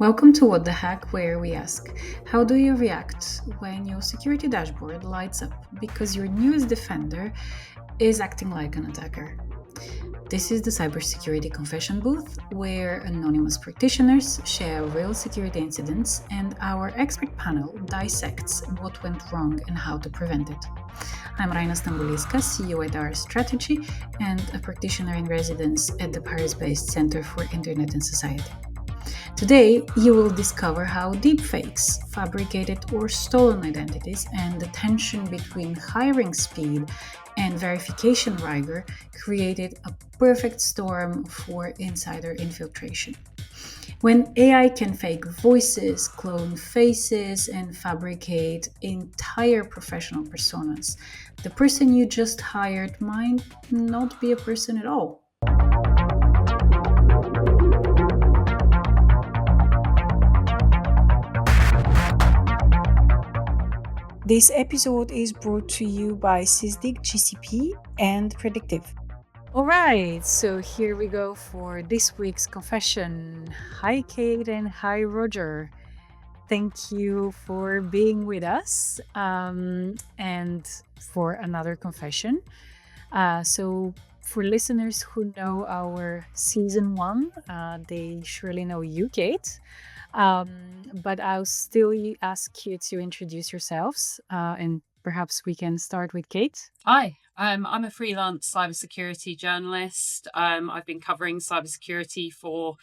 Welcome to What the Heck, where we ask, how do you react when your security dashboard lights up because your newest defender is acting like an attacker? This is the cybersecurity confession booth, where anonymous practitioners share real security incidents and our expert panel dissects what went wrong and how to prevent it. I'm Rayna Stamboliyska, CEO at our Strategy and a practitioner in residence at the Paris-based Center for Internet and Society. Today, you will discover how deepfakes, fabricated or stolen identities, and the tension between hiring speed and verification rigor created a perfect storm for insider infiltration. When AI can fake voices, clone faces, and fabricate entire professional personas, the person you just hired might not be a person at all. This episode is brought to you by Sysdig GCP and Predictive. All right, so here we go for this week's confession. Hi, Kate, and hi, Roger. Thank you for being with us and for another confession. So for listeners who know our season 1, they surely know you, Kate. But I'll still ask you to introduce yourselves, and perhaps we can start with Kate. Hi, I'm a freelance cybersecurity journalist. I've been covering cybersecurity for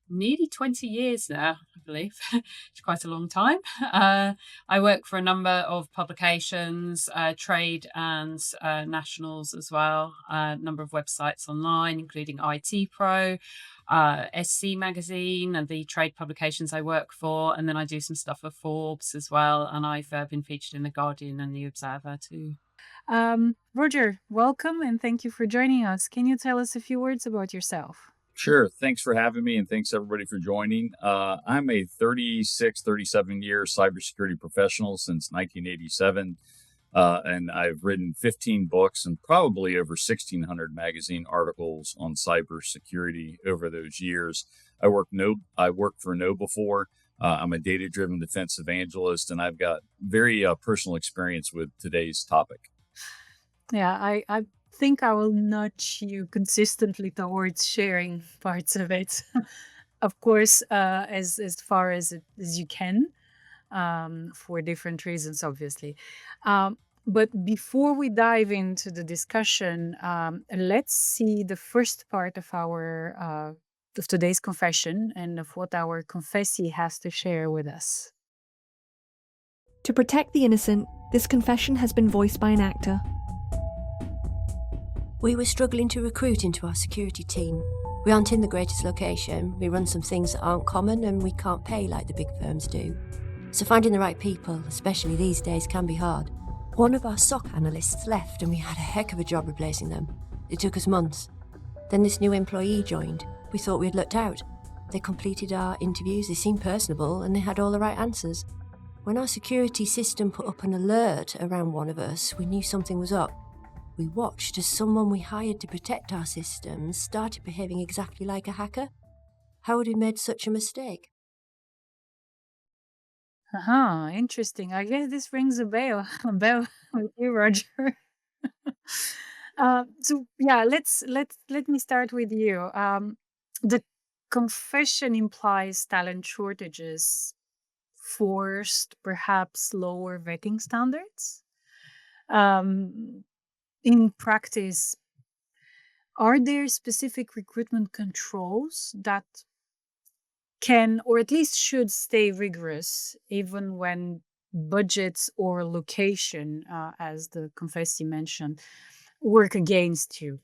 nearly 20 years now, I believe. It's quite a long time. I work for a number of publications, trade and nationals as well, a number of websites online, including IT Pro, SC Magazine, and the trade publications I work for. And then I do some stuff for Forbes as well. And I've been featured in The Guardian and The Observer too. Roger, welcome and thank you for joining us. Can you tell us a few words about yourself? Sure. Thanks for having me, and thanks everybody for joining. I'm a 37-year cybersecurity professional since 1987, and I've written 15 books and probably over 1,600 magazine articles on cybersecurity over those years. I work for KnowBe4. I'm a Data-Driven Defense Evangelist, and I've got very personal experience with today's topic. Yeah, I think I will nudge you consistently towards sharing parts of it. Of course, as far as you can, for different reasons, obviously. But before we dive into the discussion, let's see the first part of our of today's confession and of what our confessee has to share with us. To protect the innocent, this confession has been voiced by an actor. We were struggling to recruit into our security team. We aren't in the greatest location, we run some things that aren't common, and we can't pay like the big firms do. So finding the right people, especially these days, can be hard. One of our SOC analysts left and we had a heck of a job replacing them. It took us months. Then this new employee joined. We thought we'd lucked out. They completed our interviews, they seemed personable, and they had all the right answers. When our security system put up an alert around one of us, we knew something was up. We watched as someone we hired to protect our systems started behaving exactly like a hacker. How had we made such a mistake? Interesting. I guess this rings a bell with you, Roger. So yeah, let me start with you. The confession implies talent shortages forced perhaps lower vetting standards. In practice, are there specific recruitment controls that can, or at least should, stay rigorous even when budgets or location, as the confessee mentioned, work against you?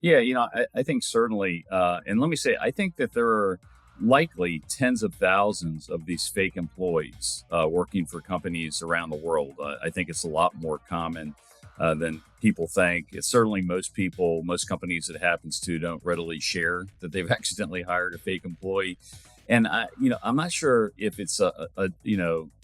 Yeah, I think certainly, and let me say, I think that there are likely tens of thousands of these fake employees working for companies around the world. I think it's a lot more common than people think. It's certainly most companies it happens to don't readily share that they've accidentally hired a fake employee. And I'm not sure if it's a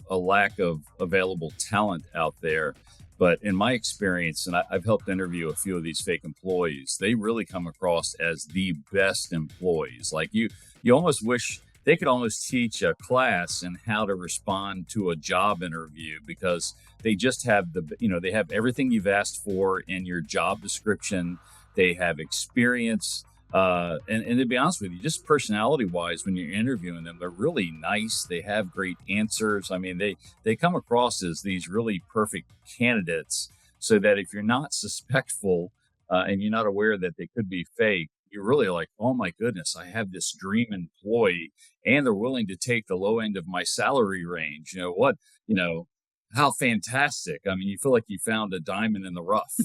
lack of available talent out there, but in my experience, and I've helped interview a few of these fake employees, they really come across as the best employees. Like you almost wish they could almost teach a class in how to respond to a job interview, because they just have they have everything you've asked for in your job description. They have experience. And to be honest with you, just personality wise, when you're interviewing them, they're really nice. They have great answers. I mean, they come across as these really perfect candidates, so that if you're not suspectful and you're not aware that they could be fake, you're really like, oh my goodness, I have this dream employee, and they're willing to take the low end of my salary range. You know, how fantastic. I mean, you feel like you found a diamond in the rough.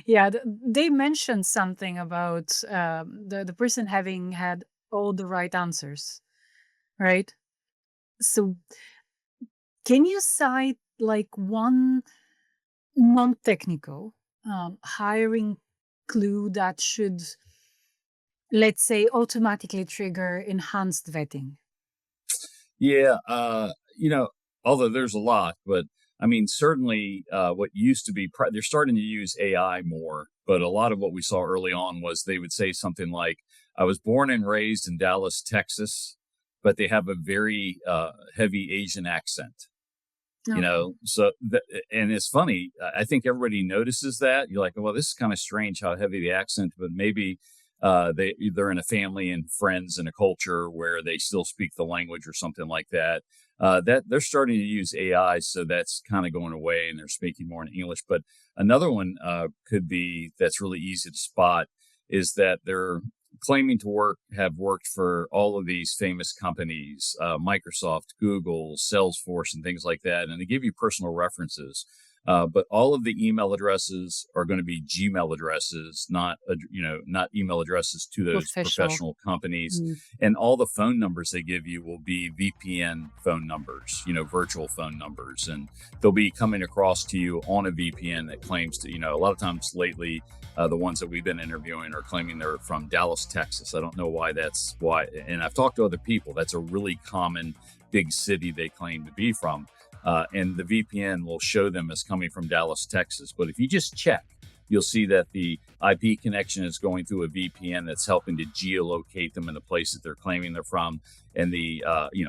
Yeah, they mentioned something about the person having had all the right answers, right? So, can you cite like one non-technical hiring clue that should, let's say, automatically trigger enhanced vetting? Yeah, although there's a lot, but I mean, certainly what used to be, they're starting to use AI more, but a lot of what we saw early on was they would say something like, I was born and raised in Dallas, Texas, but they have a very heavy Asian accent. Okay. And it's funny. I think everybody notices that. You're like, well, this is kind of strange how heavy the accent, but maybe they're in a family and friends and a culture where they still speak the language or something like that. That they're starting to use AI, so that's kind of going away, and they're speaking more in English. But another one could be that's really easy to spot is that they're claiming to have worked for all of these famous companies, Microsoft, Google, Salesforce, and things like that, and they give you personal references. But all of the email addresses are going to be Gmail addresses, not email addresses to those Official. professional companies. Mm. And all the phone numbers they give you will be VPN phone numbers, virtual phone numbers, and they'll be coming across to you on a VPN that claims to, a lot of times lately, the ones that we've been interviewing are claiming they're from Dallas, Texas. I don't know why and I've talked to other people. That's a really common big city they claim to be from. And the VPN will show them as coming from Dallas, Texas. But if you just check, you'll see that the IP connection is going through a VPN that's helping to geolocate them in the place that they're claiming they're from. And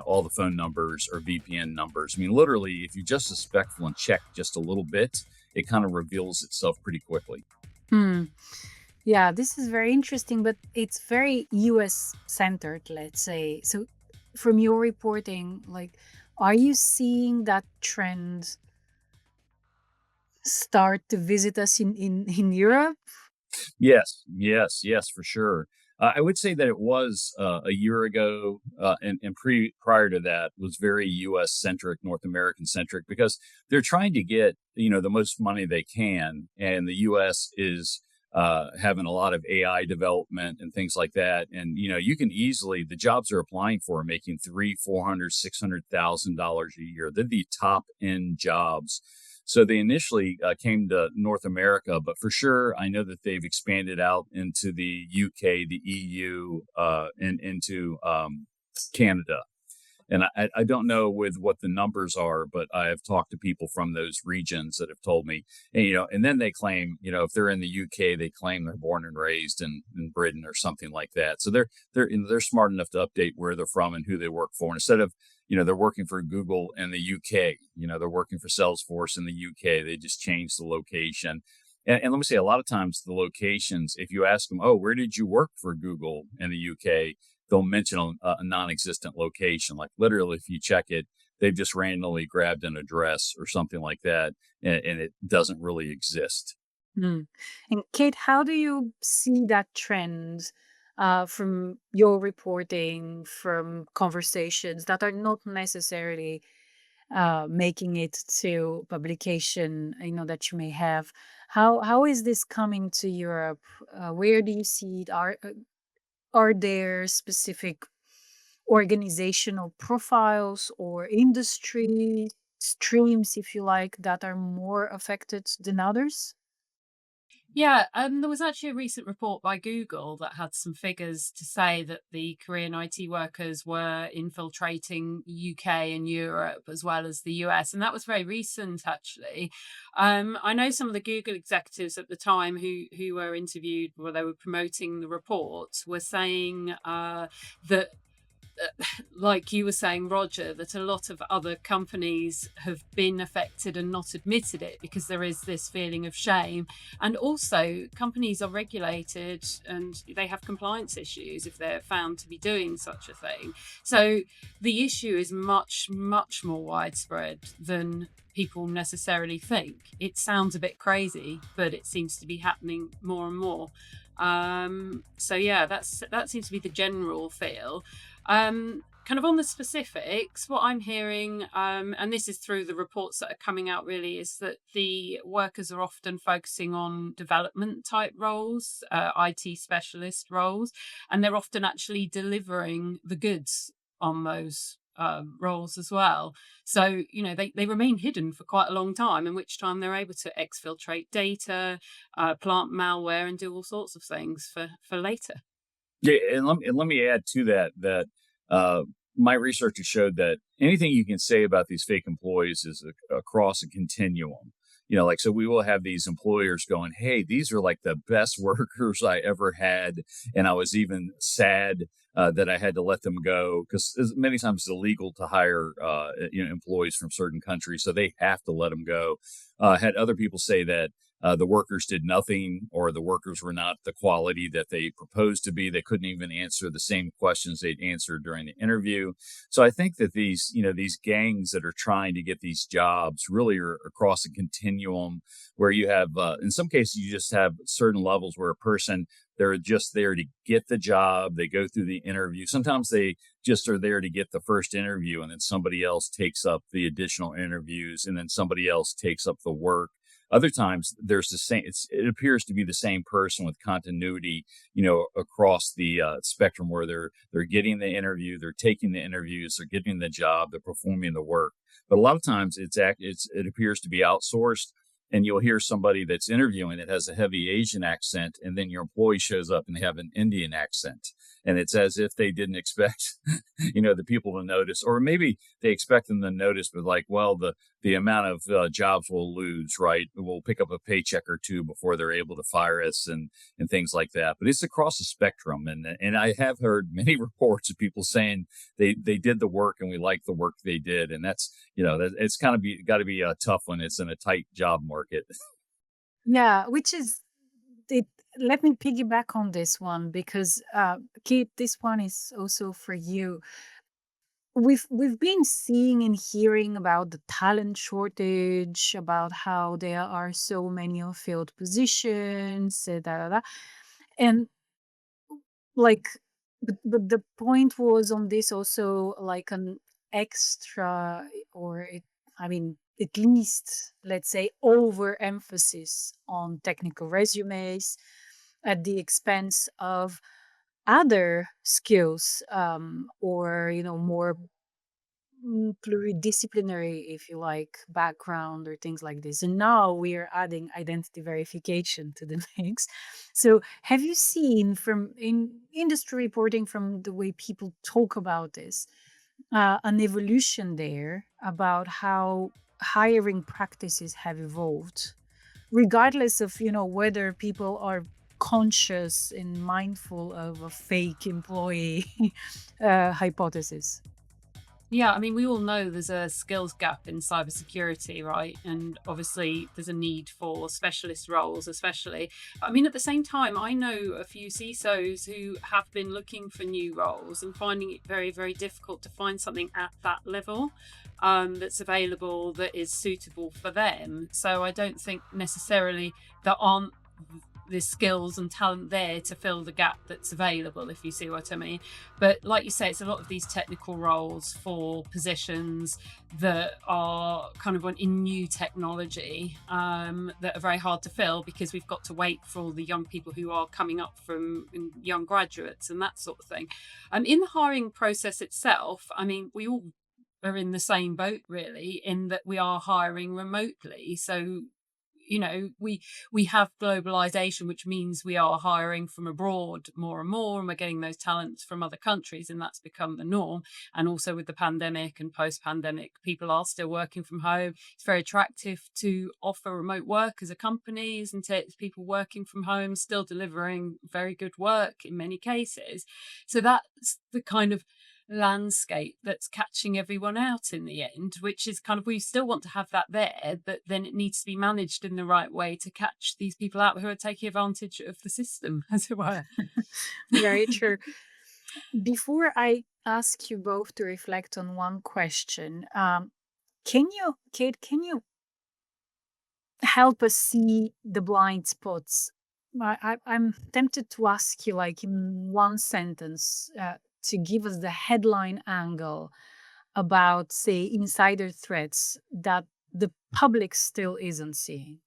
all the phone numbers are VPN numbers. I mean, literally, if you're just suspectful and check just a little bit, it kind of reveals itself pretty quickly. Yeah, this is very interesting, but it's very US centered, let's say. So, from your reporting, like, are you seeing that trend start to visit us in Europe? Yes, for sure. I would say that it was a year ago, and prior to that was very U.S. centric, North American centric, because they're trying to get the most money they can, and the U.S. is having a lot of AI development and things like that, and you can easily the jobs they're applying for are making $300,000, $400,000, $600,000 a year. They're the top end jobs. So they initially came to North America, but for sure, I know that they've expanded out into the UK, the EU, and into Canada. And I don't know with what the numbers are, but I have talked to people from those regions that have told me, and then they claim, if they're in the UK, they claim they're born and raised in Britain or something like that. So they're smart enough to update where they're from and who they work for. And instead of, they're working for Google in the UK, they're working for Salesforce in the UK. They just changed the location. And let me say, a lot of times the locations, if you ask them, oh, where did you work for Google in the UK? They'll mention a non-existent location. Like literally, if you check it, they've just randomly grabbed an address or something like that, and it doesn't really exist. And Kate, how do you see that trend from your reporting, from conversations that are not necessarily making it to publication, that you may have? How is this coming to Europe? Where do you see it? Are there specific organizational profiles or industry streams, if you like, that are more affected than others? Yeah, there was actually a recent report by Google that had some figures to say that the Korean IT workers were infiltrating UK and Europe as well as the US, and that was very recent, actually. I know some of the Google executives at the time who were interviewed while they were promoting the report were saying that like you were saying, Roger, that a lot of other companies have been affected and not admitted it because there is this feeling of shame. And also, companies are regulated and they have compliance issues if they're found to be doing such a thing. So the issue is much, much more widespread than people necessarily think. It sounds a bit crazy, but it seems to be happening more and more. So yeah, that seems to be the general feel. Kind of on the specifics, what I'm hearing, and this is through the reports that are coming out really, is that the workers are often focusing on development type roles, IT specialist roles, and they're often actually delivering the goods on those roles as well. So, they remain hidden for quite a long time, in which time they're able to exfiltrate data, plant malware, and do all sorts of things for later. Yeah, and let me add to that uh, my research has showed that anything you can say about these fake employees is across a continuum. Like, so we will have these employers going, "Hey, these are like the best workers I ever had," and I was even sad that I had to let them go because many times it's illegal to hire employees from certain countries, so they have to let them go. Had other people say that the workers did nothing, or the workers were not the quality that they proposed to be. They couldn't even answer the same questions they'd answered during the interview. So I think that these gangs that are trying to get these jobs really are across a continuum where you have, in some cases, you just have certain levels where a person, they're just there to get the job. They go through the interview. Sometimes they just are there to get the first interview, and then somebody else takes up the additional interviews, and then somebody else takes up the work. Other times there's the same, it appears to be the same person with continuity, across the spectrum, where they're getting the interview, they're taking the interviews, they're getting the job, they're performing the work. But a lot of times it appears to be outsourced, and you'll hear somebody that's interviewing that has a heavy Asian accent, and then your employee shows up and they have an Indian accent. And it's as if they didn't expect, the people to notice, or maybe they expect them to notice, but like, well, the amount of jobs we'll lose, right? We'll pick up a paycheck or two before they're able to fire us, and things like that. But it's across the spectrum, and I have heard many reports of people saying they did the work and we like the work they did, and that's it's kind of got to be a tough one. It's in a tight job market. Yeah, which is it. Let me piggyback on this one because Kate, this one is also for you. We've been seeing and hearing about the talent shortage, about how there are so many unfilled positions, and like, but the point was on this also like an extra, or I mean, at least let's say overemphasis on technical resumes at the expense of other skills, or more pluridisciplinary, if you like, background or things like this. And now we are adding identity verification to the mix. So have you seen from in industry reporting, from the way people talk about this, an evolution there about how hiring practices have evolved, regardless of whether people are conscious and mindful of a fake employee hypothesis? Yeah, I mean, we all know there's a skills gap in cybersecurity, right? And obviously, there's a need for specialist roles, especially. I mean, at the same time, I know a few CISOs who have been looking for new roles and finding it very, very difficult to find something at that level that's available that is suitable for them. So I don't think necessarily there aren't the skills and talent there to fill the gap that's available, if you see what I mean. But like you say, it's a lot of these technical roles for positions that are kind of in new technology, that are very hard to fill because we've got to wait for all the young people who are coming up from young graduates and that sort of thing. In the hiring process itself, I mean, we all are in the same boat really, in that we are hiring remotely. So we have globalization, which means we are hiring from abroad more and more, and we're getting those talents from other countries, and that's become the norm. And also with the pandemic and post-pandemic, people are still working from home. It's very attractive to offer remote work as a company, isn't it? It's people working from home, still delivering very good work in many cases. So that's the kind of landscape that's catching everyone out in the end, which is kind of, we still want to have that there, but then it needs to be managed in the right way to catch these people out who are taking advantage of the system, as it were. Very true. Before I ask you both to reflect on one question, Kate, can you help us see the blind spots? I'm tempted to ask you, like in one sentence, to give us the headline angle about, say, insider threats that the public still isn't seeing.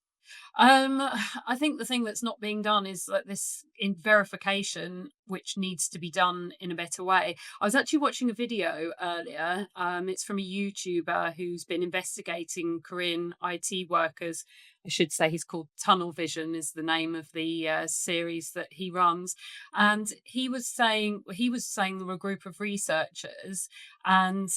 I think the thing that's not being done is that this in verification, which needs to be done in a better way. I was actually watching a video earlier. It's from a YouTuber who's been investigating Korean IT workers. I should say he's called Tunnel Vision is the name of the series that he runs. And he was saying there were a group of researchers, and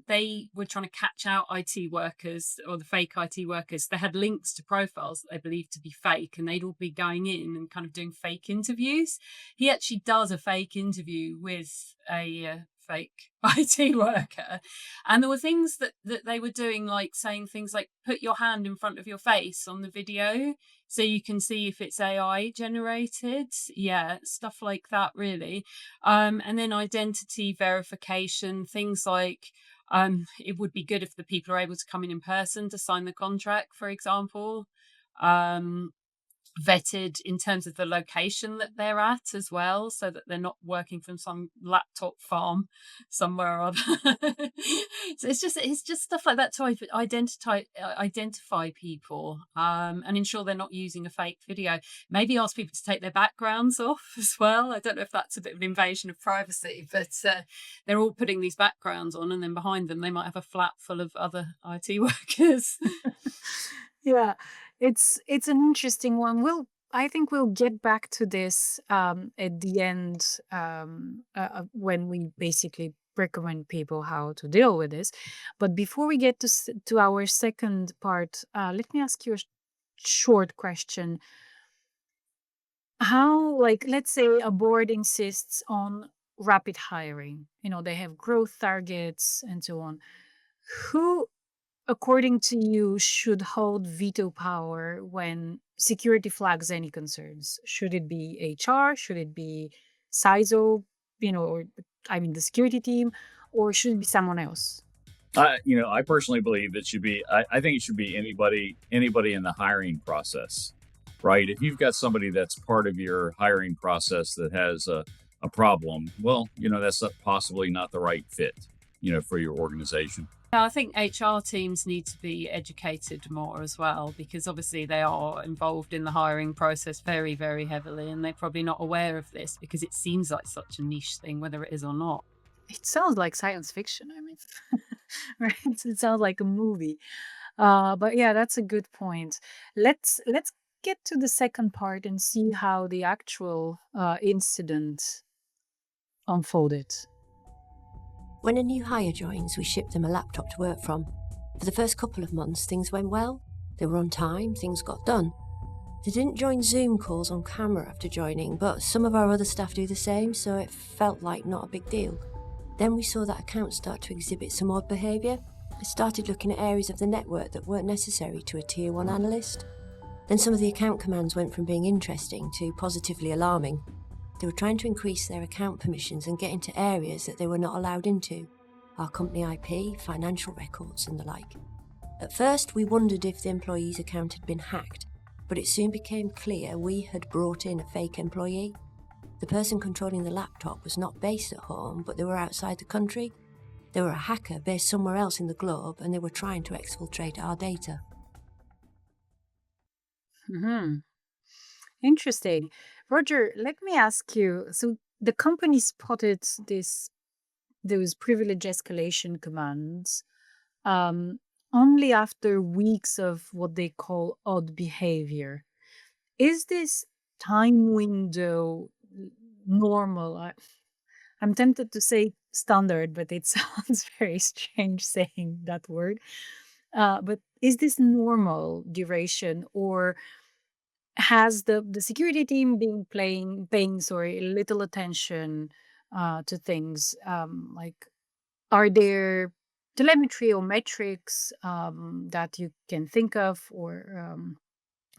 they were trying to catch out IT workers, or the fake IT workers. They had links to profiles that they believed to be fake, and they'd all be going in and kind of doing fake interviews. He actually does a fake interview with a fake IT worker, and there were things that they were doing, like saying things like, put your hand in front of your face on the video so you can see if it's AI generated. Yeah, stuff like that, really. And then identity verification, things like it would be good if the people are able to come in person to sign the contract, for example. Vetted in terms of the location that they're at as well, so that they're not working from some laptop farm somewhere or other. So it's just stuff like that to identify people, and ensure they're not using a fake video. Maybe ask people to take their backgrounds off as well. I don't know if that's a bit of an invasion of privacy, but they're all putting these backgrounds on, and then behind them they might have a flat full of other IT workers. Yeah, it's an interesting one. I think we'll get back to this at the end, when we basically recommend people how to deal with this. But before we get to our second part, let me ask you a short question. How, like, let's say a board insists on rapid hiring. They have growth targets and so on. Who, according to you, should hold veto power when security flags any concerns? Should it be HR? Should it be CISO, or the security team, or should it be someone else? I personally believe it should be. I think it should be anybody in the hiring process, right? If you've got somebody that's part of your hiring process that has a problem, well, that's possibly not the right fit, for your organization. I think HR teams need to be educated more as well, because obviously they are involved in the hiring process very, very heavily, and they're probably not aware of this because it seems like such a niche thing, whether it is or not. It sounds like science fiction. Right? It sounds like a movie. But yeah, that's a good point. Let's get to the second part and see how the actual incident unfolded. When a new hire joins, we ship them a laptop to work from. For the first couple of months, things went well. They were on time, things got done. They didn't join Zoom calls on camera after joining, but some of our other staff do the same, so it felt like not a big deal. Then we saw that account start to exhibit some odd behaviour. I started looking at areas of the network that weren't necessary to a Tier 1 analyst. Then some of the account commands went from being interesting to positively alarming. They were trying to increase their account permissions and get into areas that they were not allowed into. Our company IP, financial records and the like. At first, we wondered if the employee's account had been hacked, but it soon became clear we had brought in a fake employee. The person controlling the laptop was not based at home, but they were outside the country. They were a hacker based somewhere else in the globe, and they were trying to exfiltrate our data. Interesting. Roger, let me ask you, so the company spotted those privilege escalation commands only after weeks of what they call odd behavior. Is this time window normal? I'm tempted to say standard, but it sounds very strange saying that word. But is this normal duration, or has the security team been paying little attention to things. Like, are there telemetry or metrics that you can think of, or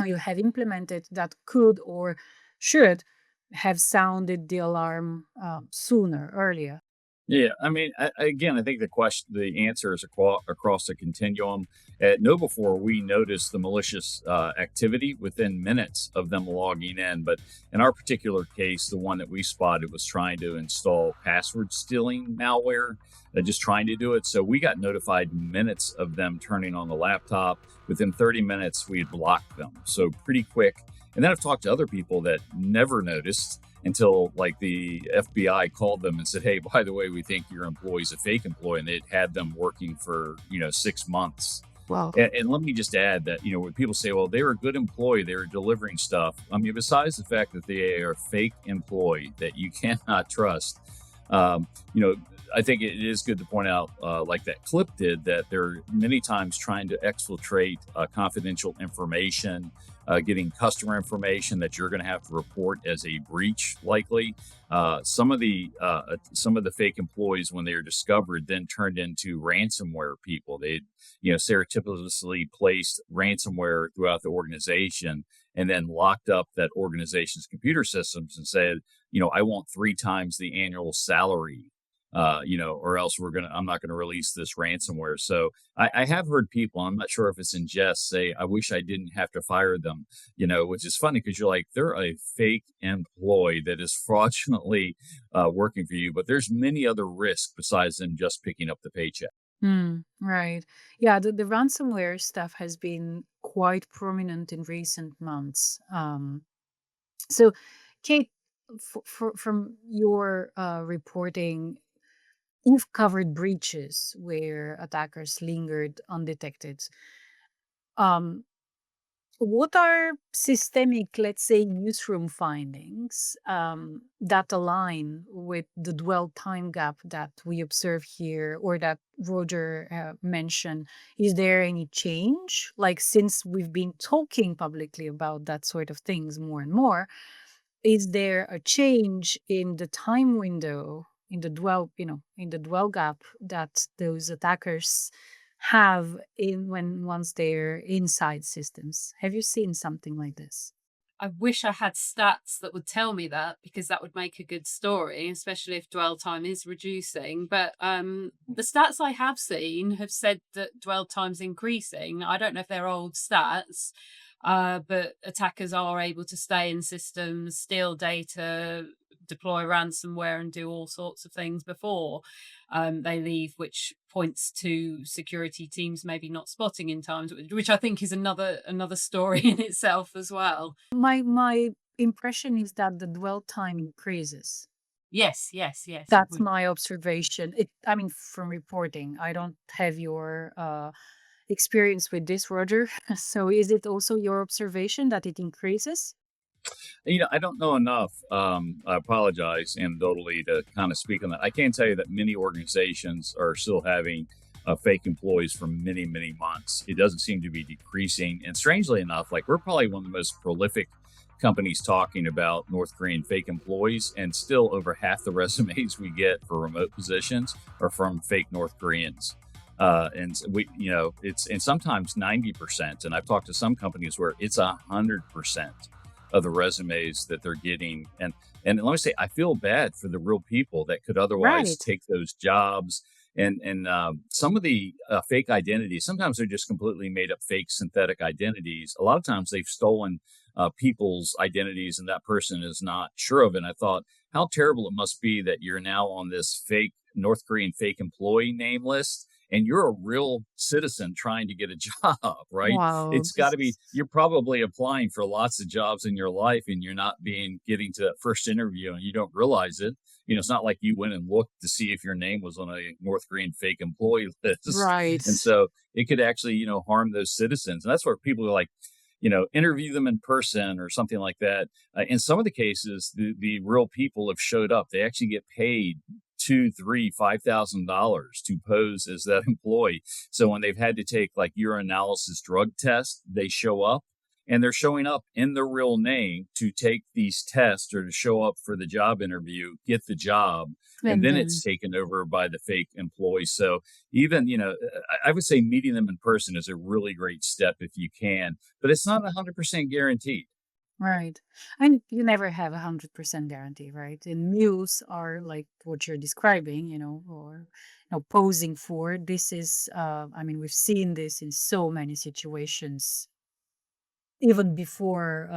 you have implemented that could or should have sounded the alarm sooner, earlier? Yeah, I mean, again, I think the answer is across the continuum. At KnowBe4, we noticed the malicious activity within minutes of them logging in. But in our particular case, the one that we spotted was trying to install password stealing malware, just trying to do it. So we got notified minutes of them turning on the laptop. Within 30 minutes, we had blocked them. So pretty quick. And then I've talked to other people that never noticed until like the FBI called them and said, "Hey, by the way, we think your employee's a fake employee," and they'd had them working for 6 months. Wow. And let me just add that when people say, "Well, they were a good employee, they were delivering stuff," I mean, besides the fact that they are a fake employee that you cannot trust, um, you know. I think it is good to point out, like that clip did, that they're many times trying to exfiltrate confidential information, getting customer information that you're going to have to report as a breach, likely. Some of the fake employees, when they are discovered, then turned into ransomware people. They, surreptitiously placed ransomware throughout the organization and then locked up that organization's computer systems and said, "I want 3 times the annual salary." Or else I'm not gonna release this ransomware. So I have heard people, I'm not sure if it's in jest, say, "I wish I didn't have to fire them," which is funny because you're like, they're a fake employee that is fraudulently working for you, but there's many other risks besides them just picking up the paycheck. Right. Yeah, the ransomware stuff has been quite prominent in recent months. So, Kate, from your reporting, you've covered breaches where attackers lingered undetected. Um, what are systemic, let's say, newsroom findings that align with the dwell time gap that we observe here, or that Roger mentioned? Is there any change? Like, since we've been talking publicly about that sort of things more and more, is there a change in the time window, in the dwell gap that those attackers have in when once they're inside systems? Have you seen something like this? I wish I had stats that would tell me that, because that would make a good story, especially if dwell time is reducing. But the stats I have seen have said that dwell time's increasing. I don't know if they're old stats, but attackers are able to stay in systems, steal data, deploy ransomware, and do all sorts of things before they leave, which points to security teams maybe not spotting in times, which I think is another story in itself as well. My impression is that the dwell time increases. Yes, yes, yes. That's my observation. I mean, from reporting, I don't have your experience with this, Roger. So is it also your observation that it increases? I don't know enough. I apologize anecdotally to kind of speak on that. I can tell you that many organizations are still having fake employees for many, many months. It doesn't seem to be decreasing. And strangely enough, like, we're probably one of the most prolific companies talking about North Korean fake employees, and still over half the resumes we get for remote positions are from fake North Koreans. And we, it's, and sometimes 90%. And I've talked to some companies where it's 100% of the resumes that they're getting. And let me say, I feel bad for the real people that could otherwise Right. take those jobs. And some of the fake identities, sometimes they're just completely made up fake synthetic identities. A lot of times they've stolen people's identities, and that person is not sure of it. And I thought, how terrible it must be that you're now on this fake North Korean fake employee name list, and you're a real citizen trying to get a job, right? Wow. It's got to be, you're probably applying for lots of jobs in your life, and you're not getting to that first interview, and you don't realize it. It's not like you went and looked to see if your name was on a North Korean fake employee list. Right. And so it could actually, harm those citizens. And that's where people are like, interview them in person or something like that. In some of the cases, the real people have showed up. They actually get paid $2, $3, $5,000 to pose as that employee. So when they've had to take like urinalysis drug test, they show up and they're showing up in their real name to take these tests or to show up for the job interview, get the job, and And then then, it's taken over by the fake employee. So even, I would say meeting them in person is a really great step if you can, but it's not 100% guaranteed. right. And you never have 100% guarantee, right? And mules are like what you're describing, or posing for. This is, I mean, we've seen this in so many situations, even before,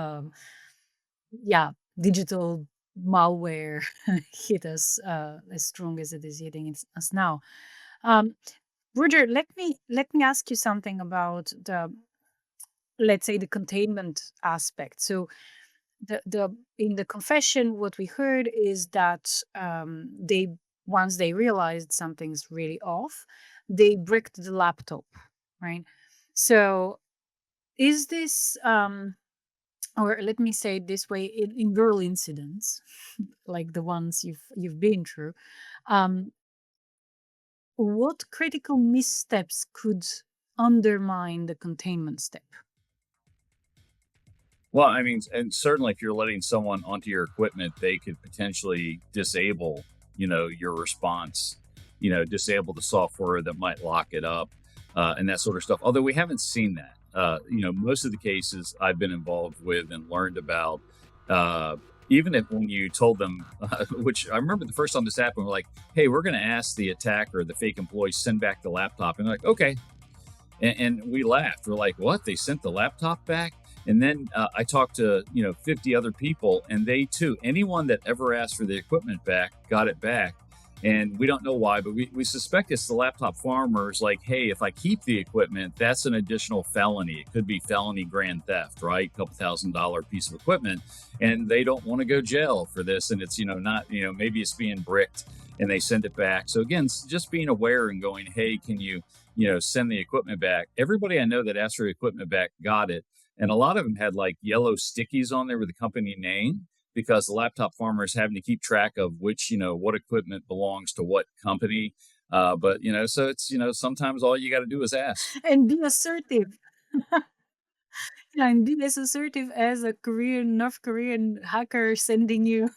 yeah, digital malware hit us as strong as it is hitting us now. Um, Roger, let me ask you something about the, let's say, the containment aspect. So the in the confession, what we heard is that they once they realized something's really off, they bricked the laptop, right? So is this or let me say it this way, in girl incidents like the ones you've been through, um, what critical missteps could undermine the containment step? Well, I mean, and certainly if you're letting someone onto your equipment, they could potentially disable, your response, disable the software that might lock it up, and that sort of stuff. Although we haven't seen that. Most of the cases I've been involved with and learned about, even if when you told them, which I remember the first time this happened, we're like, hey, we're going to ask the attacker, the fake employee, send back the laptop. And they're like, okay. And we laughed. We're like, what? They sent the laptop back? And then I talked to 50 other people, and they too, anyone that ever asked for the equipment back got it back. And we don't know why, but we suspect it's the laptop farmers. Like, hey, if I keep the equipment, that's an additional felony. It could be felony grand theft, right? A couple $1,000 piece of equipment, and they don't want to go jail for this. And it's not maybe it's being bricked, and they send it back. So again, just being aware and going, hey, can you send the equipment back? Everybody I know that asked for the equipment back got it. And a lot of them had like yellow stickies on there with the company name, because the laptop farmer is having to keep track of which, what equipment belongs to what company. But, so it's, sometimes all you got to do is ask. And be assertive. Yeah, and be as assertive as a North Korean hacker sending you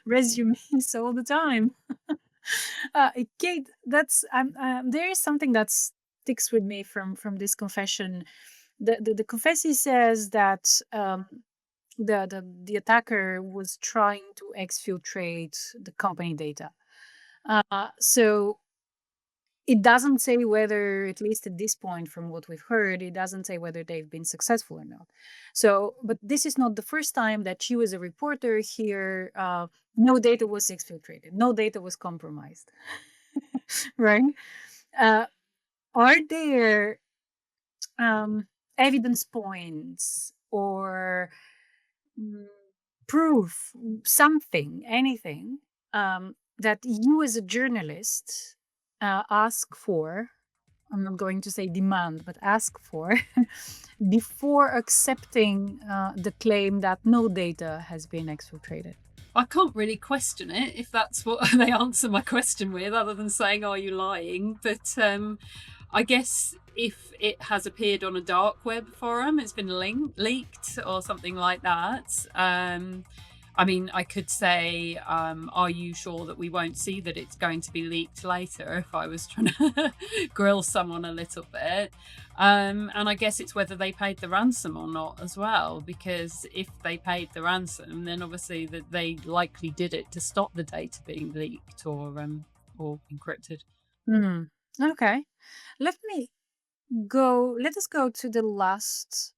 resumes all the time. Kate, that's there is something that sticks with me from this confession. The confessee says that the attacker was trying to exfiltrate the company data. So it doesn't say whether, at least at this point, from what we've heard, it doesn't say whether they've been successful or not. So, but this is not the first time that you, as a reporter, hear no data was exfiltrated, no data was compromised, right? Are there evidence points or proof, something, anything that you, as a journalist, ask for? I'm not going to say demand, but ask for before accepting the claim that no data has been exfiltrated? I can't really question it if that's what they answer my question with, other than saying, are you lying? But I guess if it has appeared on a dark web forum, it's been leaked or something like that. I mean, I could say, are you sure that we won't see that it's going to be leaked later, if I was trying to grill someone a little bit. And I guess it's whether they paid the ransom or not as well, because if they paid the ransom, then obviously that they likely did it to stop the data being leaked or encrypted. Okay. Let us go to the last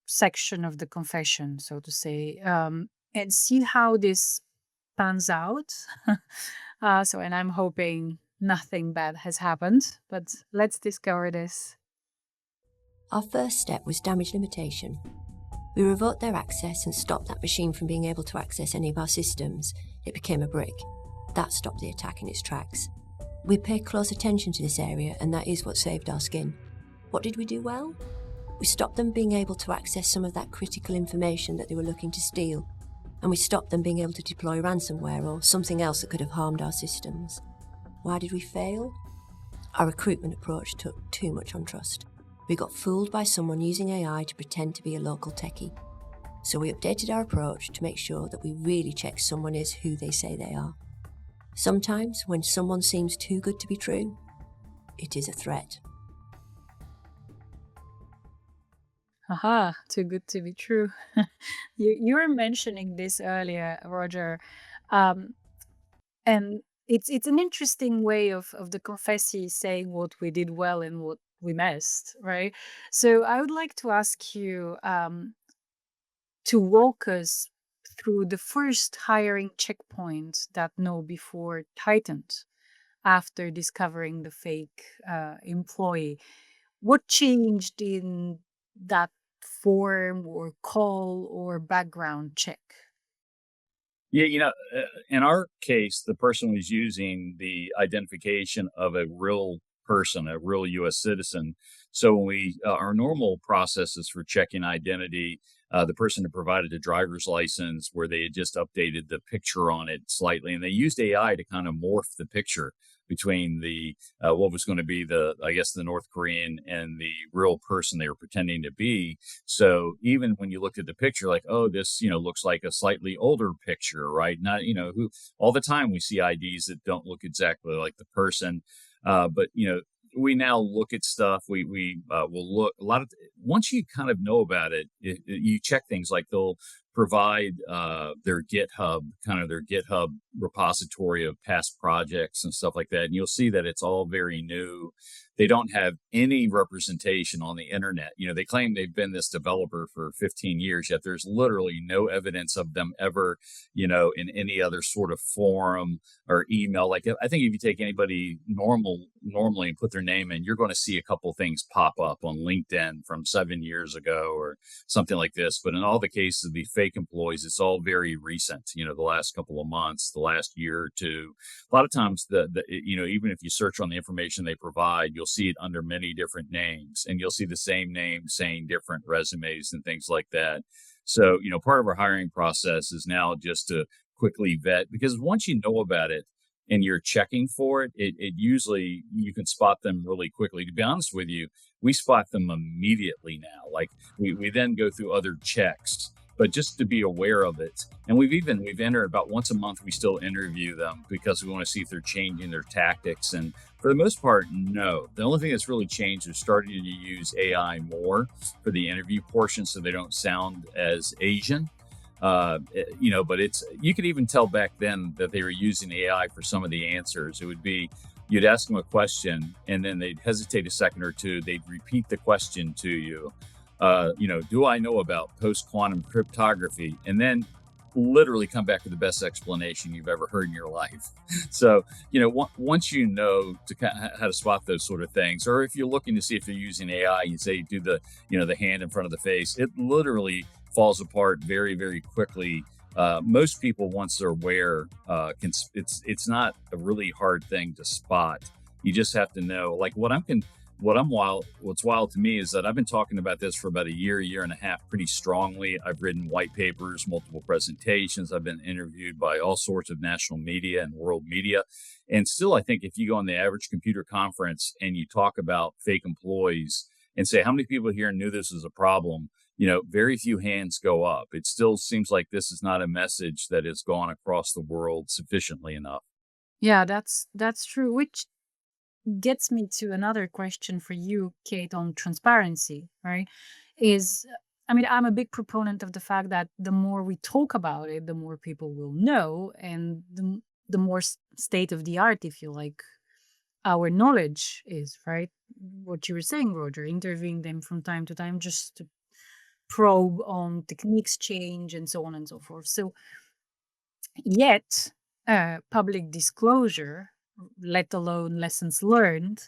section of the confession, so to say, and see how this pans out. And I'm hoping nothing bad has happened, but let's discover this. Our first step was damage limitation. We revoked their access and stopped that machine from being able to access any of our systems. It became a brick. That stopped the attack in its tracks. We paid close attention to this area, and that is what saved our skin. What did we do well? We stopped them being able to access some of that critical information that they were looking to steal, and we stopped them being able to deploy ransomware or something else that could have harmed our systems. Why did we fail? Our recruitment approach took too much on trust. We got fooled by someone using AI to pretend to be a local techie. So we updated our approach to make sure that we really check someone is who they say they are. Sometimes, when someone seems too good to be true, it is a threat. Aha, too good to be true. You were mentioning this earlier, Roger. Um, and it's an interesting way of the confessee saying what we did well and what we missed, right? So I would like to ask you to walk us through the first hiring checkpoint that KnowBe4 tightened after discovering the fake employee. What changed in that form or call or background check? Yeah, in our case, the person was using the identification of a real person, a real U.S. citizen. So when our normal processes for checking identity, the person had provided a driver's license where they had just updated the picture on it slightly, and they used AI to kind of morph the picture between the what was going to be I guess, the North Korean and the real person they were pretending to be. So even when you looked at the picture, like, oh, this, looks like a slightly older picture, right? Not, who all the time we see IDs that don't look exactly like the person. But, we now look at stuff. We will look a lot of, once you kind of know about it, you check things like they'll provide their GitHub repository of past projects and stuff like that. And you'll see that it's all very new. They don't have any representation on the internet. They claim they've been this developer for 15 years, yet there's literally no evidence of them ever, in any other sort of forum or email. Like, I think if you take anybody normally and put their name in, you're going to see a couple things pop up on LinkedIn from 7 years ago or something like this. But in all the cases of the fake employees, it's all very recent, the last couple of months, the last year or two. A lot of times, even if you search on the information they provide, you'll see it under many different names, and you'll see the same name saying different resumes and things like that. So, part of our hiring process is now just to quickly vet, because once you know about it and you're checking for it usually, you can spot them really quickly. To be honest with you, we spot them immediately now. Like, we then go through other checks, but just to be aware of it. And we've entered about once a month. We still interview them because we want to see if they're changing their tactics. And for the most part, no. The only thing that's really changed is starting to use AI more for the interview portion, so they don't sound as Asian. But you could even tell back then that they were using AI for some of the answers. It would be, you'd ask them a question and then they'd hesitate a second or two. They'd repeat the question to you. Do I know about post-quantum cryptography? And then literally come back with the best explanation you've ever heard in your life. So, once you know how to spot those sort of things, or if you're looking to see if they're using AI, you say, do the hand in front of the face, it literally falls apart very, very quickly. Most people, once they're aware, it's not a really hard thing to spot. You just have to know, like, what's wild to me is that I've been talking about this for about a year and a half, pretty strongly. I've written white papers, multiple presentations. I've been interviewed by all sorts of national media and world media. And still, I think if you go on the average computer conference and you talk about fake employees and say, how many people here knew this was a problem? Very few hands go up. It still seems like this is not a message that has gone across the world sufficiently enough. Yeah, that's true. Which gets me to another question for you, Kate, on transparency, right? I'm a big proponent of the fact that the more we talk about it, the more people will know, and the more state of the art, if you like, our knowledge is, right? What you were saying, Roger, interviewing them from time to time just to probe on techniques change and so on and so forth. So yet, public disclosure, let alone lessons learned,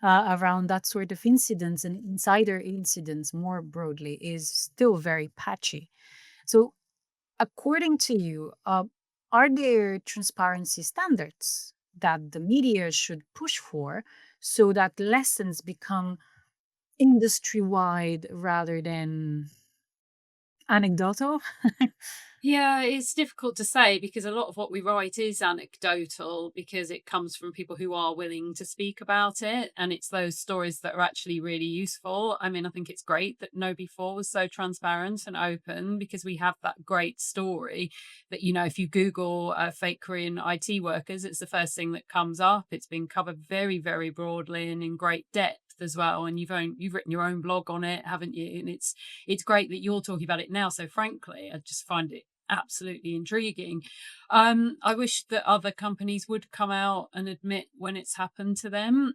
around that sort of incidents and insider incidents more broadly, is still very patchy. So, according to you, are there transparency standards that the media should push for so that lessons become industry wide rather than anecdotal? Yeah, it's difficult to say because a lot of what we write is anecdotal because it comes from people who are willing to speak about it. And it's those stories that are actually really useful. I mean, I think it's great that KnowBe4 was so transparent and open because we have that great story that, if you Google fake Korean IT workers, it's the first thing that comes up. It's been covered very, very broadly and in great depth as well. And you've written your own blog on it, haven't you? And it's great that you're talking about it now. So frankly, I just find it absolutely intriguing. I wish that other companies would come out and admit when it's happened to them.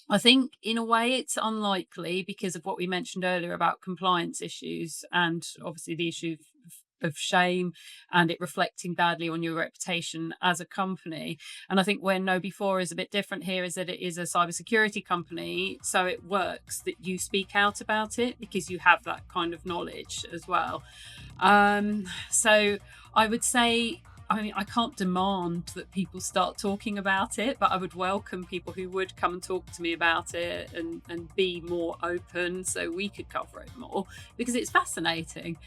I think in a way it's unlikely because of what we mentioned earlier about compliance issues and obviously the issue of shame and it reflecting badly on your reputation as a company. And I think where KnowBe4 is a bit different here is that it is a cybersecurity company. So it works that you speak out about it because you have that kind of knowledge as well. So I would say, I mean, I can't demand that people start talking about it, but I would welcome people who would come and talk to me about it and be more open so we could cover it more because it's fascinating.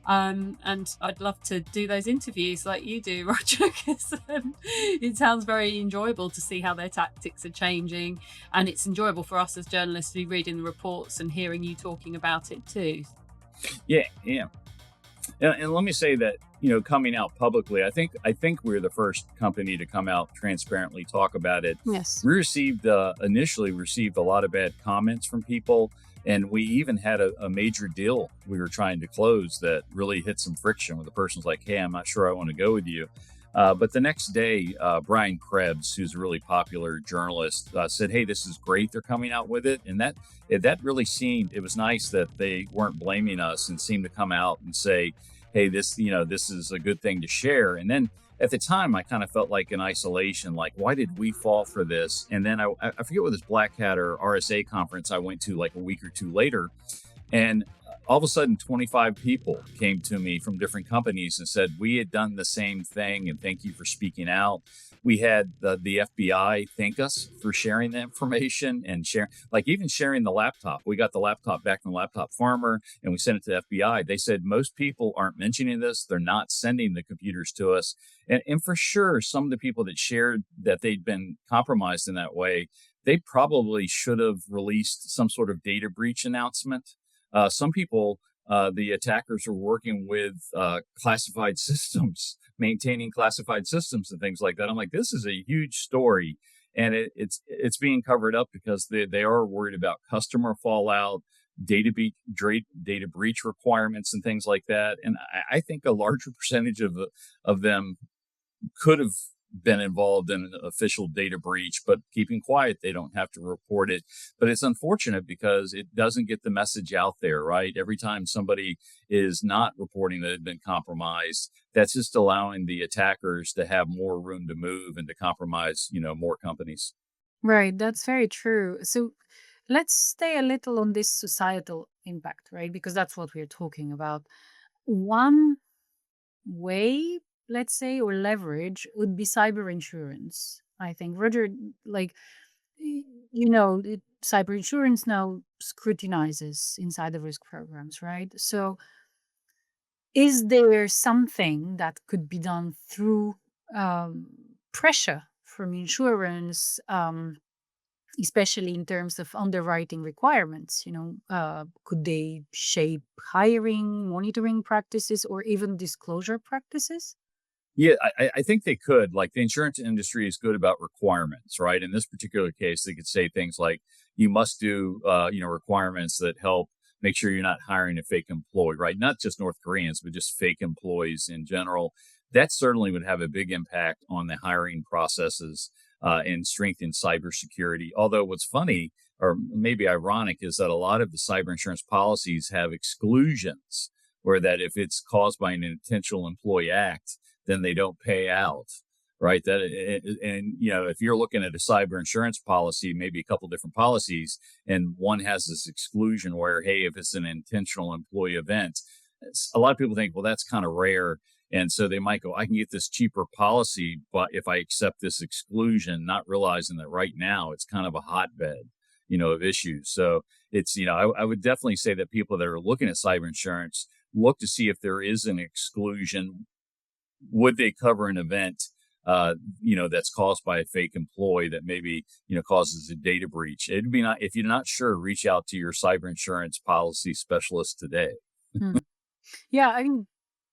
And I'd love to do those interviews like you do, Roger, because it sounds very enjoyable to see how their tactics are changing. And it's enjoyable for us as journalists to be reading the reports and hearing you talking about it too. Yeah. And let me say that, coming out publicly, I think we're the first company to come out transparently talk about it. Yes. We initially received a lot of bad comments from people. And we even had a major deal we were trying to close that really hit some friction where the person's like, hey, I'm not sure I want to go with you. But the next day, Brian Krebs, who's a really popular journalist, said, hey, this is great. They're coming out with it. And that really it was nice that they weren't blaming us and seemed to come out and say, hey, this is a good thing to share. And then at the time, I kind of felt like in isolation, like, why did we fall for this? And then I forget what this Black Hat or RSA conference I went to like a week or two later. And all of a sudden, 25 people came to me from different companies and said, we had done the same thing and thank you for speaking out. We had the FBI thank us for sharing the information and even sharing the laptop. We got the laptop back from Laptop Farmer and we sent it to the FBI. They said most people aren't mentioning this. They're not sending the computers to us. And for sure, some of the people that shared that they'd been compromised in that way, they probably should have released some sort of data breach announcement. Some people, the attackers were working with classified systems, maintaining classified systems and things like that. I'm like, this is a huge story, and it's being covered up because they are worried about customer fallout, data breach requirements, and things like that. And I think a larger percentage of them could have been involved in an official data breach, but keeping quiet, they don't have to report it. But it's unfortunate because it doesn't get the message out there, right? Every time somebody is not reporting that they've been compromised, that's just allowing the attackers to have more room to move and to compromise, more companies. Right, that's very true. So let's stay a little on this societal impact, right? Because that's what we're talking about. One way, let's say, or leverage would be cyber insurance. I think, Roger, like, cyber insurance now scrutinizes insider risk programs, right? So is there something that could be done through pressure from insurance, especially in terms of underwriting requirements? Could they shape hiring, monitoring practices, or even disclosure practices? Yeah, I think they could. Like the insurance industry is good about requirements, right? In this particular case, they could say things like, you must do, requirements that help make sure you're not hiring a fake employee, right? Not just North Koreans, but just fake employees in general. That certainly would have a big impact on the hiring processes and strengthen cybersecurity. Although what's funny or maybe ironic is that a lot of the cyber insurance policies have exclusions where that if it's caused by an intentional employee act, then they don't pay out, right? If you're looking at a cyber insurance policy, maybe a couple different policies, and one has this exclusion where, hey, if it's an intentional employee event, a lot of people think, well, that's kind of rare. And so they might go, I can get this cheaper policy, but if I accept this exclusion, not realizing that right now it's kind of a hotbed, of issues. So it's, I would definitely say that people that are looking at cyber insurance look to see if there is an exclusion. Would they cover an event, that's caused by a fake employee that maybe, causes a data breach? It'd be not, if you're not sure, reach out to your cyber insurance policy specialist today. Hmm. Yeah, I mean,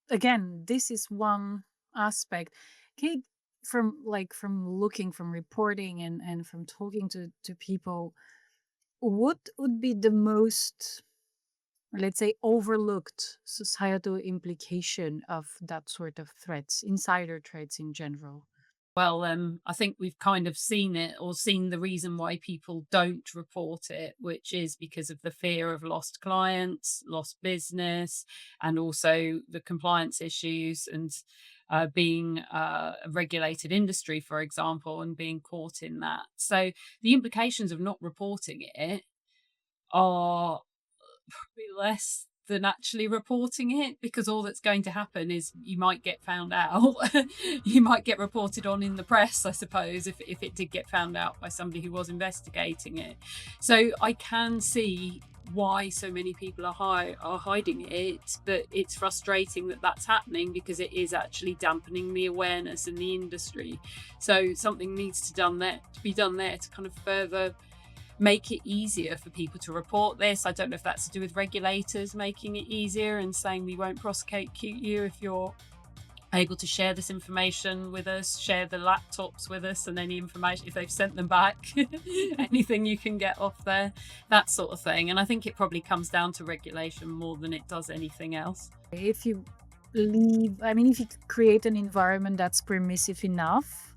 again, this is one aspect. Okay, from looking, from reporting, and from talking to people, what would be the most, let's say, overlooked societal implication of that sort of threats, insider threats in general? Well, I think we've kind of seen it, or seen the reason why people don't report it, which is because of the fear of lost clients, lost business, and also the compliance issues, and being a regulated industry, for example, and being caught in that. So the implications of not reporting it are probably less than actually reporting it, because all that's going to happen is you might get found out. You might get reported on in the press, I suppose, if it did get found out by somebody who was investigating it. So I can see why so many people are hiding it, but it's frustrating that that's happening, because it is actually dampening the awareness in the industry. So something needs to be done there to kind of further make it easier for people to report this. I don't know if that's to do with regulators making it easier and saying we won't prosecute you if you're able to share this information with us, share the laptops with us, and any information, if they've sent them back, anything you can get off there, that sort of thing. And I think it probably comes down to regulation more than it does anything else. If you if you create an environment that's permissive enough,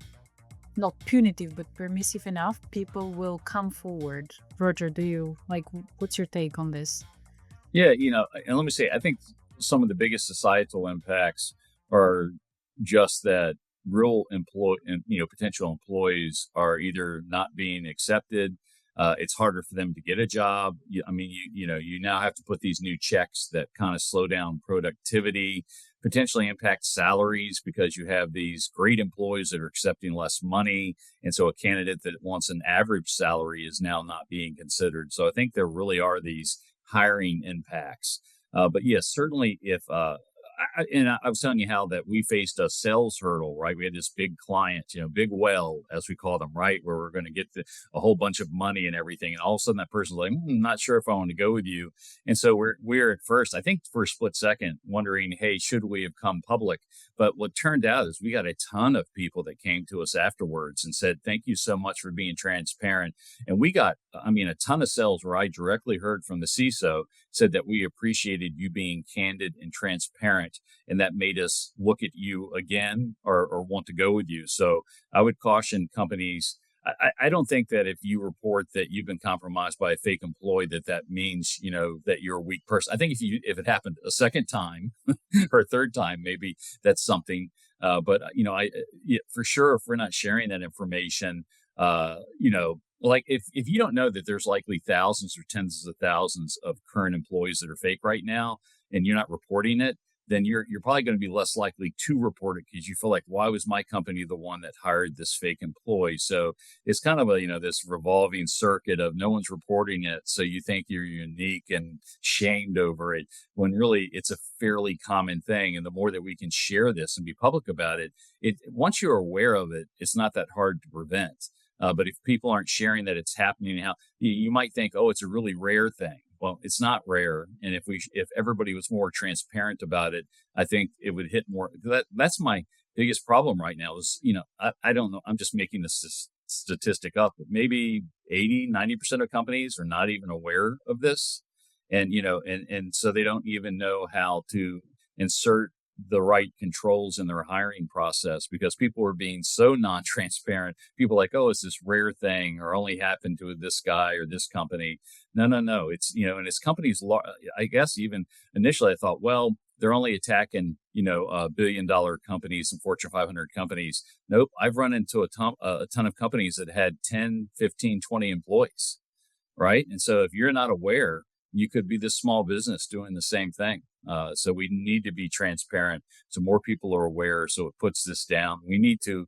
not punitive, but permissive enough, people will come forward. Roger, what's your take on this? Yeah, and let me say, I think some of the biggest societal impacts are just that real potential employees are either not being accepted. It's harder for them to get a job. You now have to put these new checks that kind of slow down productivity, potentially impact salaries, because you have these great employees that are accepting less money. And so a candidate that wants an average salary is now not being considered. So I think there really are these hiring impacts. But yes, certainly if, I was telling you how that we faced a sales hurdle, right? We had this big client, big whale, as we call them, right? Where we're going to get a whole bunch of money and everything. And all of a sudden that person's like, I'm not sure if I want to go with you. And so we're at first, I think for a split second, wondering, hey, should we have come public? But what turned out is we got a ton of people that came to us afterwards and said, thank you so much for being transparent. And we got, a ton of sales where I directly heard from the CISO said that we appreciated you being candid and transparent, and that made us look at you again or want to go with you. So I would caution companies. I don't think that if you report that you've been compromised by a fake employee, that means, that you're a weak person. I think if it happened a second time or a third time, maybe that's something. But for sure, if we're not sharing that information, like if you don't know that there's likely thousands or tens of thousands of current employees that are fake right now, and you're not reporting it, then you're probably going to be less likely to report it, because you feel like, why was my company the one that hired this fake employee? So it's kind of this revolving circuit of no one's reporting it, so you think you're unique and shamed over it, when really it's a fairly common thing. And the more that we can share this and be public about it, once you're aware of it, it's not that hard to prevent. But if people aren't sharing that it's happening, how you might think, oh, it's a really rare thing. Well, it's not rare. And if everybody was more transparent about it, I think it would hit more. That's my biggest problem right now is, I don't know. I'm just making this statistic up, but maybe 80-90% of companies are not even aware of this. And, and so they don't even know how to insert the right controls in their hiring process, because people are being so non-transparent. People are like, oh, it's this rare thing, or only happened to this guy or this company. No. It's, and it's companies, I guess even initially I thought, well, they're only attacking, $1 billion companies and Fortune 500 companies. Nope. I've run into a ton of companies that had 10, 15, 20 employees. Right. And so if you're not aware, you could be this small business doing the same thing. So we need to be transparent, so more people are aware. So it puts this down. We need to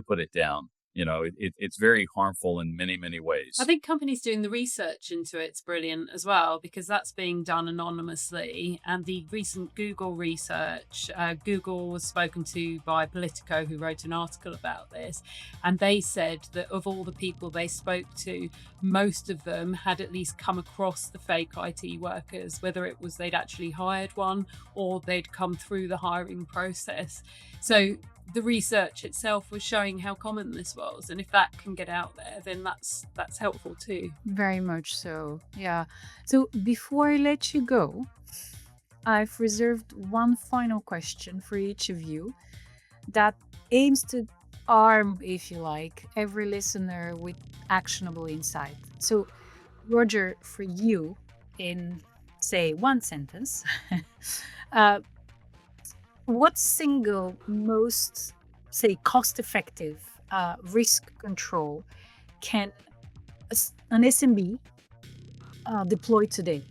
put it down. It's very harmful in many, many ways. I think companies doing the research into it's brilliant as well, because that's being done anonymously. And the recent Google research, Google was spoken to by Politico, who wrote an article about this. And they said that of all the people they spoke to, most of them had at least come across the fake IT workers, whether it was they'd actually hired one or they'd come through the hiring process. So the research itself was showing how common this was, and if that can get out there, then that's helpful too. Very much so. Yeah. So before I let you go, I've reserved one final question for each of you that aims to arm, if you like, every listener with actionable insight. So, Roger, for you, in say one sentence, what single most, say, cost-effective risk control can an SMB deploy today?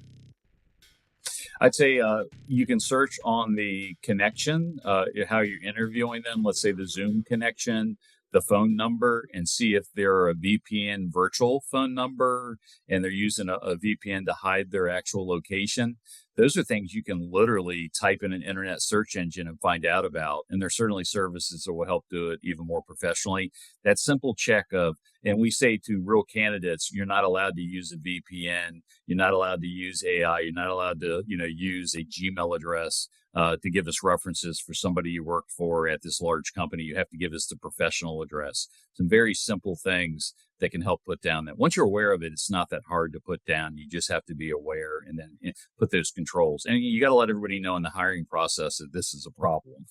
I'd say you can search on the connection, how you're interviewing them, let's say the Zoom connection, the phone number, and see if they're a VPN virtual phone number and they're using a VPN to hide their actual location. Those are things you can literally type in an internet search engine and find out about. And there's certainly services that will help do it even more professionally. That simple check of, and we say to real candidates, you're not allowed to use a VPN. You're not allowed to use AI. You're not allowed to, use a Gmail address to give us references for somebody you work for at this large company. You have to give us the professional address. Some very simple things that can help put down that. Once you're aware of it, it's not that hard to put down. You just have to be aware and then put those controls. And you got to let everybody know in the hiring process that this is a problem.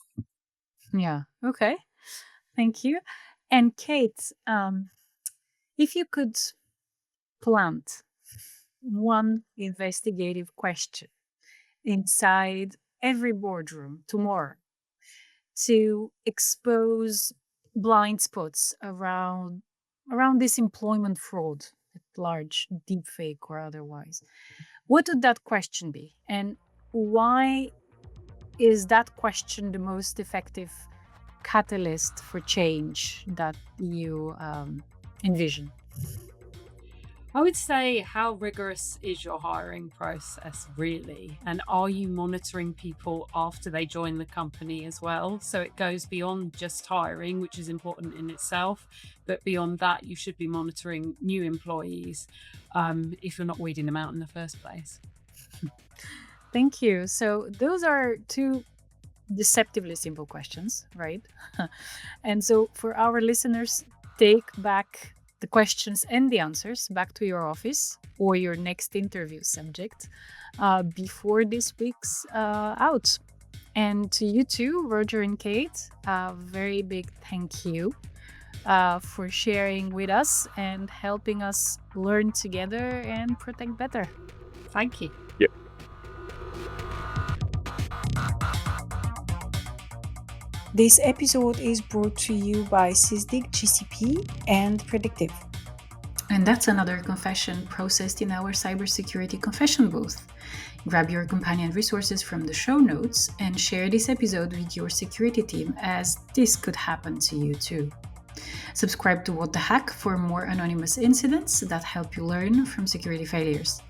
Yeah. Okay. Thank you. And Kate, if you could plant one investigative question inside every boardroom tomorrow to expose blind spots around this employment fraud at large, deepfake or otherwise, what would that question be? And why is that question the most effective catalyst for change that you envision? I would say, how rigorous is your hiring process really? And are you monitoring people after they join the company as well? So it goes beyond just hiring, which is important in itself. But beyond that, you should be monitoring new employees if you're not weeding them out in the first place. Thank you. So those are two deceptively simple questions, right? And so for our listeners, take back the questions and the answers back to your office or your next interview subject before this week's out. And to you too, Roger and Kate, a very big thank you for sharing with us and helping us learn together and protect better. Thank you. Yep. This episode is brought to you by Sysdig GCP and Predictive. And that's another confession processed in our cybersecurity confession booth. Grab your companion resources from the show notes and share this episode with your security team, as this could happen to you too. Subscribe to What the Hack for more anonymous incidents that help you learn from security failures.